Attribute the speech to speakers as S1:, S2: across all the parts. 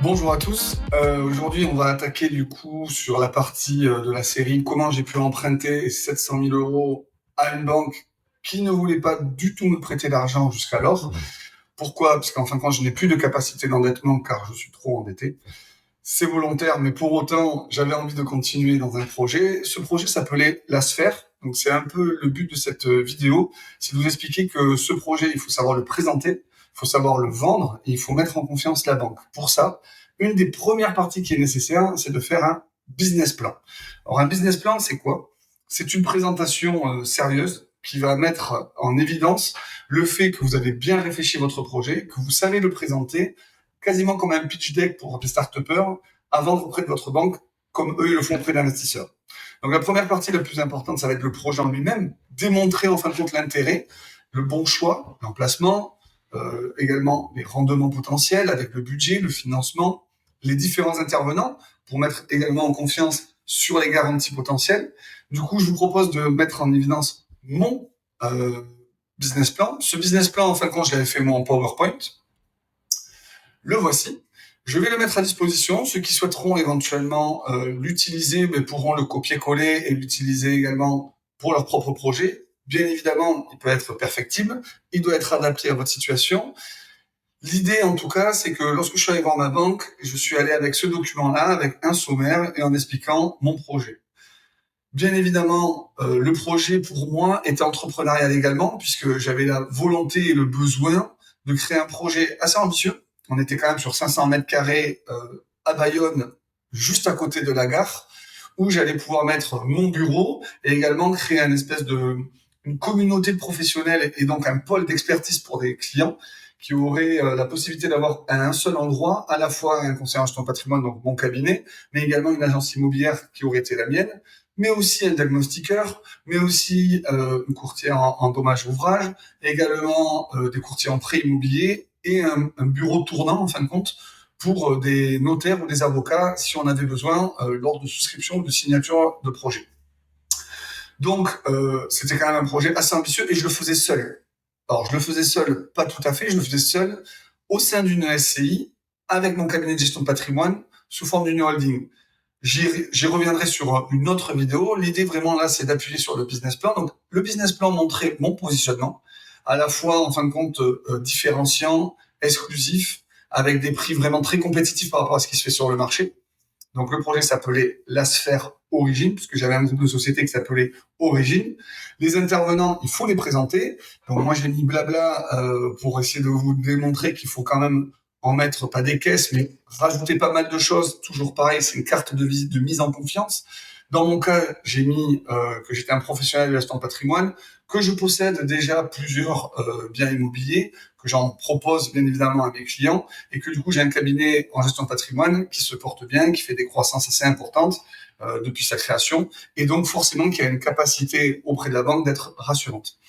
S1: Bonjour à tous. Aujourd'hui, on va attaquer du coup sur la partie de la série comment j'ai pu emprunter 700 000 euros à une banque qui ne voulait pas du tout me prêter d'argent jusqu'alors. Pourquoi? Parce qu'en fin de compte, je n'ai plus de capacité d'endettement car je suis trop endetté. C'est volontaire, mais pour autant, j'avais envie de continuer dans un projet. Ce projet s'appelait La Sphère. Donc c'est un peu le but de cette vidéo, c'est de vous expliquer que ce projet, il faut savoir le présenter, il faut savoir le vendre et il faut mettre en confiance la banque. Pour ça, une des premières parties qui est nécessaire, c'est de faire un business plan. Alors un business plan, c'est quoi? C'est une présentation sérieuse qui va mettre en évidence le fait que vous avez bien réfléchi votre projet, que vous savez le présenter, quasiment comme un pitch deck pour des start-upers, à vendre auprès de votre banque, comme eux ils le font auprès d'investisseurs. Donc la première partie la plus importante, ça va être le projet en lui-même, démontrer en fin de compte l'intérêt, le bon choix, l'emplacement, également les rendements potentiels avec le budget, le financement, les différents intervenants, pour mettre également en confiance sur les garanties potentielles. Du coup, je vous propose de mettre en évidence mon business plan. Ce business plan, en fin de compte, je l'avais fait moi en PowerPoint. Le voici. Je vais le mettre à disposition. Ceux qui souhaiteront éventuellement l'utiliser pourront le copier-coller et l'utiliser également pour leur propre projet. Bien évidemment, il peut être perfectible. Il doit être adapté à votre situation. L'idée, en tout cas, c'est que lorsque je suis allé voir ma banque, je suis allé avec ce document-là, avec un sommaire et en expliquant mon projet. Bien évidemment, le projet pour moi était entrepreneurial également, puisque j'avais la volonté et le besoin de créer un projet assez ambitieux. On était quand même sur 500 mètres carrés à Bayonne, juste à côté de la gare, où j'allais pouvoir mettre mon bureau et également créer une communauté de professionnels et donc un pôle d'expertise pour des clients qui auraient la possibilité d'avoir à un seul endroit à la fois un conseiller en gestion de patrimoine, donc mon cabinet, mais également une agence immobilière qui aurait été la mienne, mais aussi un diagnostiqueur, mais aussi un courtier en dommages ouvrages, également des courtiers en prêt immobilier et un bureau tournant en fin de compte pour des notaires ou des avocats si on avait besoin lors de souscription ou de signature de projet. Donc c'était quand même un projet assez ambitieux et je le faisais seul. Alors je le faisais seul, pas tout à fait, je le faisais seul au sein d'une SCI avec mon cabinet de gestion de patrimoine sous forme d'une holding. J'y reviendrai sur une autre vidéo. L'idée vraiment là, c'est d'appuyer sur le business plan. Donc le business plan montrait mon positionnement, à la fois en fin de compte différenciant, exclusif, avec des prix vraiment très compétitifs par rapport à ce qui se fait sur le marché. Donc le projet s'appelait La Sphère Origine, puisque j'avais un groupe de société qui s'appelait Origine. Les intervenants, il faut les présenter. Donc moi j'ai mis blabla pour essayer de vous démontrer qu'il faut quand même en mettre pas des caisses, mais rajouter pas mal de choses. Toujours pareil, c'est une carte de visite de mise en confiance. Dans mon cas, j'ai mis que j'étais un professionnel de la gestion de patrimoine, que je possède déjà plusieurs biens immobiliers, que j'en propose bien évidemment à mes clients, et que du coup j'ai un cabinet en gestion de patrimoine qui se porte bien, qui fait des croissances assez importantes depuis sa création, et donc forcément qui a une capacité auprès de la banque d'être rassurante.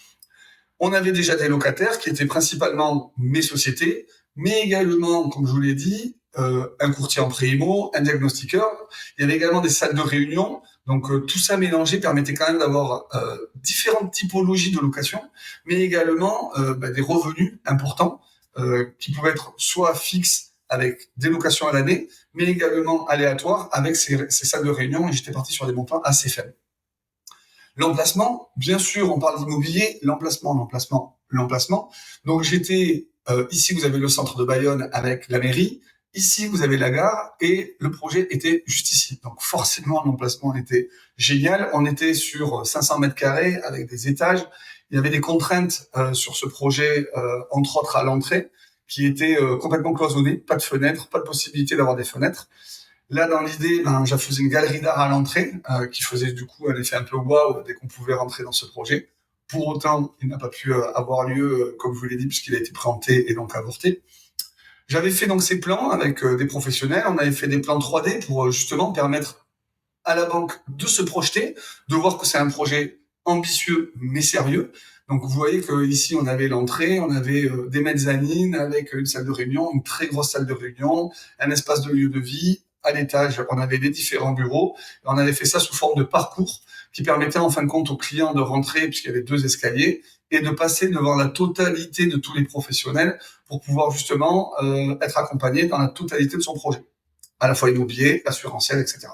S1: On avait déjà des locataires qui étaient principalement mes sociétés, mais également, comme je vous l'ai dit, un courtier en pré-IMO, un diagnostiqueur. Il y avait également des salles de réunion. Donc tout ça mélangé permettait quand même d'avoir différentes typologies de location, mais également des revenus importants qui pouvaient être soit fixes avec des locations à l'année, mais également aléatoires avec ces salles de réunion. Et j'étais parti sur des montants assez faibles. L'emplacement, bien sûr, on parle d'immobilier, l'emplacement. Donc j'étais ici, vous avez le centre de Bayonne avec la mairie. Ici, vous avez la gare et le projet était juste ici. Donc forcément, l'emplacement était génial. On était sur 500 mètres carrés avec des étages. Il y avait des contraintes sur ce projet, entre autres à l'entrée, qui étaient complètement cloisonnées. Pas de fenêtres, pas de possibilité d'avoir des fenêtres. Là, dans l'idée, je faisais une galerie d'art à l'entrée qui faisait du coup un effet un peu waouh dès qu'on pouvait rentrer dans ce projet. Pour autant, il n'a pas pu avoir lieu, comme je vous l'ai dit, puisqu'il a été préempté et donc avorté. J'avais fait donc ces plans avec des professionnels. On avait fait des plans 3D pour justement permettre à la banque de se projeter, de voir que c'est un projet ambitieux mais sérieux. Donc vous voyez que ici on avait l'entrée, on avait des mezzanines avec une salle de réunion, une très grosse salle de réunion, un espace de lieu de vie. À l'étage, on avait les différents bureaux. On avait fait ça sous forme de parcours qui permettait en fin de compte aux clients de rentrer puisqu'il y avait 2 escaliers et de passer devant la totalité de tous les professionnels pour pouvoir justement être accompagné dans la totalité de son projet, à la fois immobilier, assurantiel, etc.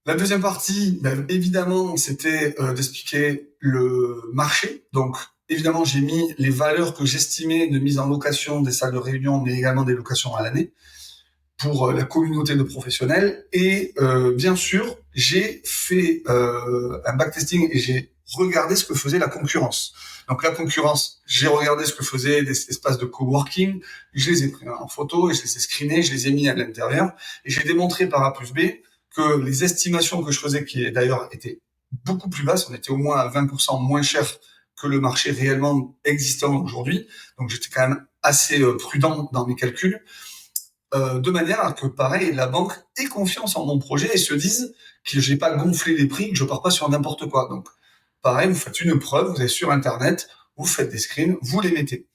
S1: La deuxième partie, évidemment, c'était d'expliquer le marché. Donc, évidemment, j'ai mis les valeurs que j'estimais de mise en location des salles de réunion, mais également des locations à l'année pour la communauté de professionnels. Et bien sûr, j'ai fait un backtesting et j'ai regardé ce que faisait la concurrence. Donc la concurrence, j'ai regardé ce que faisaient des espaces de coworking, je les ai pris en photo et je les ai screenés, je les ai mis à l'intérieur et j'ai démontré par A plus B que les estimations que je faisais, qui d'ailleurs étaient beaucoup plus basses, on était au moins à 20% moins cher que le marché réellement existant aujourd'hui, donc j'étais quand même assez prudent dans mes calculs, de manière à que, pareil, la banque ait confiance en mon projet et se dise que j'ai pas gonflé les prix, que je pars pas sur n'importe quoi. Donc, pareil, vous faites une preuve, vous allez sur Internet, vous faites des screens, vous les mettez.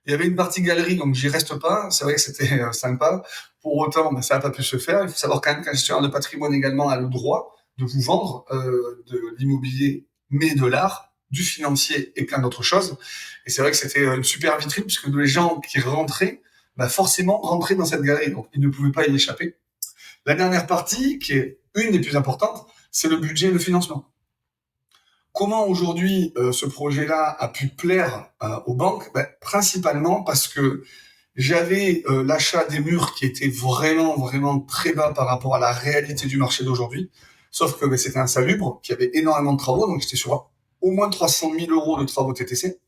S1: Il y avait une partie galerie, donc j'y reste pas. C'est vrai que c'était sympa. Pour autant, ça n'a pas pu se faire. Il faut savoir quand même qu'un gestionnaire de patrimoine également a le droit de vous vendre de l'immobilier, mais de l'art, du financier et plein d'autres choses. Et c'est vrai que c'était une super vitrine puisque les gens qui rentraient, forcément rentraient dans cette galerie. Donc, ils ne pouvaient pas y échapper. La dernière partie, qui est une des plus importantes, c'est le budget et le financement. Comment aujourd'hui ce projet-là a pu plaire aux banques? Principalement parce que j'avais l'achat des murs qui était vraiment très bas par rapport à la réalité du marché d'aujourd'hui. Sauf que c'était insalubre, qui avait énormément de travaux, donc j'étais sur au moins 300 000 euros de travaux TTC.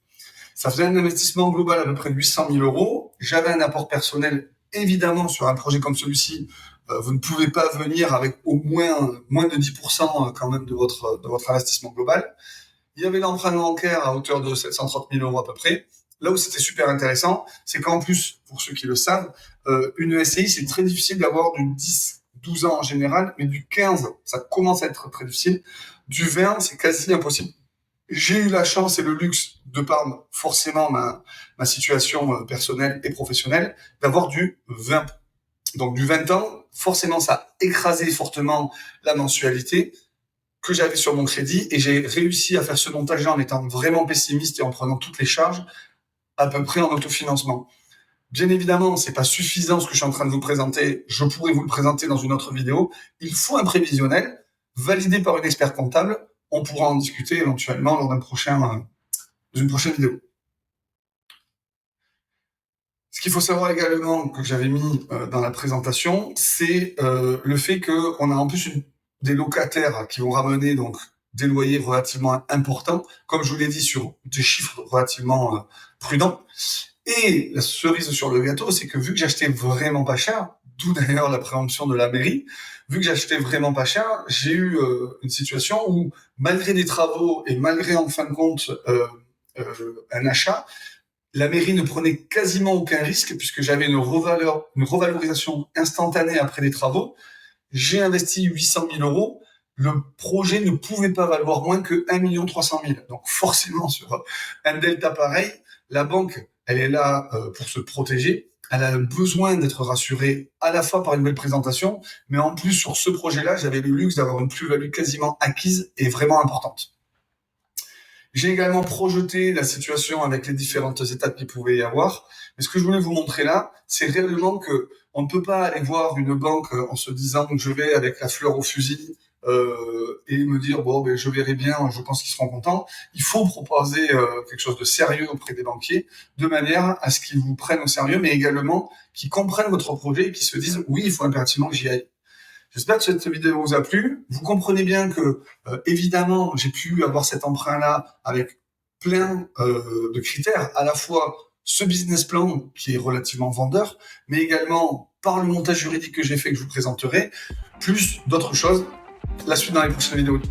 S1: Ça faisait un investissement global à peu près de 800 000 euros. J'avais un apport personnel, évidemment, sur un projet comme celui-ci. Vous ne pouvez pas venir avec au moins de 10% quand même de votre investissement global. Il y avait l'emprunt bancaire à hauteur de 730 000 euros à peu près. Là où c'était super intéressant, c'est qu'en plus, pour ceux qui le savent, une SCI, c'est très difficile d'avoir du 10, 12 ans en général, mais du 15, ça commence à être très difficile. Du 20, c'est quasi impossible. J'ai eu la chance et le luxe, de par forcément ma situation personnelle et professionnelle, d'avoir du 20. Donc du 20 ans, forcément, ça a écrasé fortement la mensualité que j'avais sur mon crédit et j'ai réussi à faire ce montage-là en étant vraiment pessimiste et en prenant toutes les charges, à peu près en autofinancement. Bien évidemment, c'est pas suffisant ce que je suis en train de vous présenter. Je pourrais vous le présenter dans une autre vidéo. Il faut un prévisionnel validé par une expert comptable. On pourra en discuter éventuellement lors d'une prochaine vidéo. Ce qu'il faut savoir également, que j'avais mis dans la présentation, c'est le fait qu'on a en plus des locataires qui vont ramener donc des loyers relativement importants, comme je vous l'ai dit, sur des chiffres relativement prudents. Et la cerise sur le gâteau, c'est que vu que j'achetais vraiment pas cher, d'où d'ailleurs la préemption de la mairie, vu que j'achetais vraiment pas cher, j'ai eu une situation où, malgré des travaux et malgré en fin de compte un achat, la mairie ne prenait quasiment aucun risque puisque j'avais une revalorisation instantanée après les travaux. J'ai investi 800 000 euros. Le projet ne pouvait pas valoir moins que 1 300 000. Donc forcément, sur un delta pareil, la banque, elle est là pour se protéger. Elle a besoin d'être rassurée à la fois par une belle présentation, mais en plus, sur ce projet-là, j'avais le luxe d'avoir une plus-value quasiment acquise et vraiment importante. J'ai également projeté la situation avec les différentes étapes qu'il pouvait y avoir. Mais ce que je voulais vous montrer là, c'est réellement que on ne peut pas aller voir une banque en se disant que je vais avec la fleur au fusil et me dire je verrai bien, je pense qu'ils seront contents. Il faut proposer quelque chose de sérieux auprès des banquiers, de manière à ce qu'ils vous prennent au sérieux, mais également qu'ils comprennent votre projet et qu'ils se disent oui, il faut impérativement que j'y aille. J'espère que cette vidéo vous a plu. Vous comprenez bien que, évidemment, j'ai pu avoir cet emprunt-là avec plein de critères, à la fois ce business plan qui est relativement vendeur, mais également par le montage juridique que j'ai fait, que je vous présenterai, plus d'autres choses. La suite dans les prochaines vidéos.